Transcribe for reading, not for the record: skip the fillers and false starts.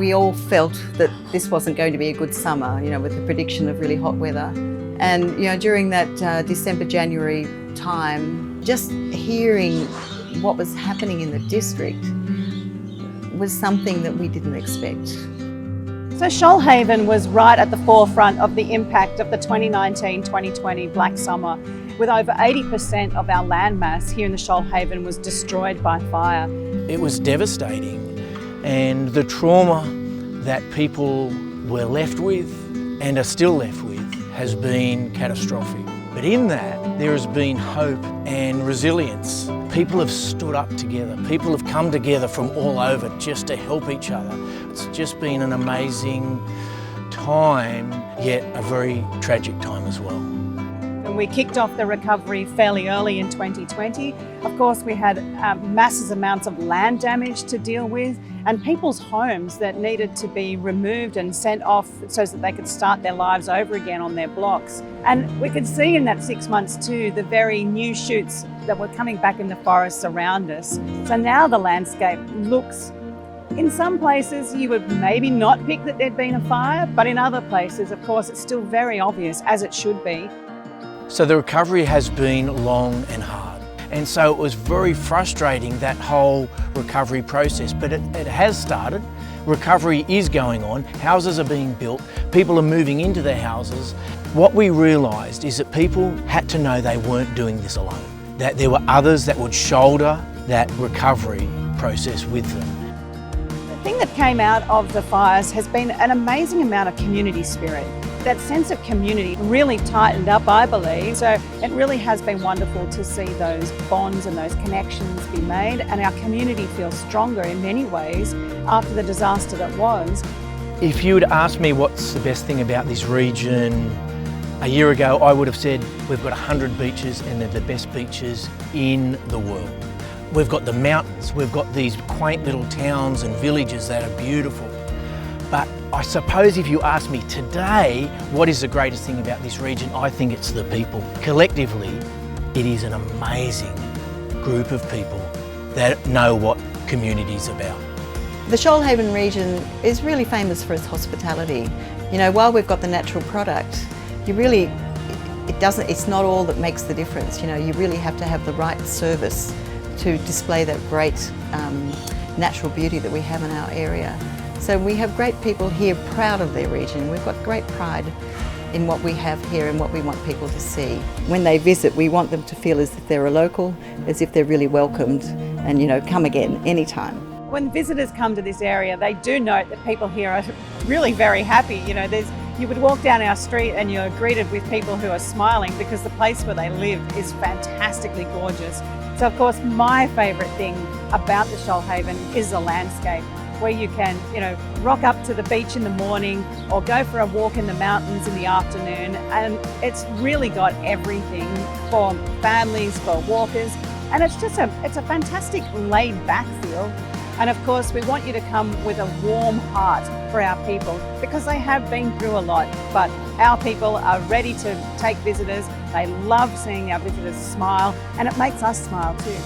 we all felt that this wasn't going to be a good summer, with the prediction of really hot weather. And during that December, January time, just hearing what was happening in the district was something that we didn't expect. So Shoalhaven was right at the forefront of the impact of the 2019-2020 Black Summer, with over 80% of our landmass here in the Shoalhaven was destroyed by fire. It was devastating, and the trauma that people were left with and are still left with has been catastrophic. But in that, there has been hope and resilience. People have stood up together. People have come together from all over just to help each other. It's just been an amazing time, yet a very tragic time as well. And we kicked off the recovery fairly early in 2020. Of course, we had massive amounts of land damage to deal with and people's homes that needed to be removed and sent off so that they could start their lives over again on their blocks. And we could see in that 6 months too, the very new shoots that were coming back in the forests around us. So now the landscape looks, in some places you would maybe not pick that there'd been a fire, but in other places, of course, it's still very obvious, as it should be. So the recovery has been long and hard. And so it was very frustrating, that whole recovery process, but it has started. Recovery is going on, houses are being built, people are moving into their houses. What we realised is that people had to know they weren't doing this alone, that there were others that would shoulder that recovery process with them. The thing that came out of the fires has been an amazing amount of community spirit. That sense of community really tightened up, I believe. So it really has been wonderful to see those bonds and those connections be made, and our community feels stronger in many ways after the disaster that was. If you had asked me what's the best thing about this region a year ago, I would have said we've got 100 beaches and they're the best beaches in the world. We've got the mountains, we've got these quaint little towns and villages that are beautiful. But I suppose if you ask me today, what is the greatest thing about this region, I think it's the people. Collectively, it is an amazing group of people that know what community is about. The Shoalhaven region is really famous for its hospitality. While we've got the natural product, it's not all that makes the difference. You really have to have the right service to display that great natural beauty that we have in our area. So we have great people here proud of their region. We've got great pride in what we have here and what we want people to see. When they visit, we want them to feel as if they're a local, as if they're really welcomed and come again anytime. When visitors come to this area, they do note that people here are really very happy. You would walk down our street and you're greeted with people who are smiling because the place where they live is fantastically gorgeous. So of course, my favourite thing about the Shoalhaven is the landscape, where you can, rock up to the beach in the morning or go for a walk in the mountains in the afternoon. And it's really got everything for families, for walkers. And it's a fantastic laid back feel. And of course, we want you to come with a warm heart for our people because they have been through a lot, but our people are ready to take visitors. They love seeing our visitors smile, and it makes us smile too.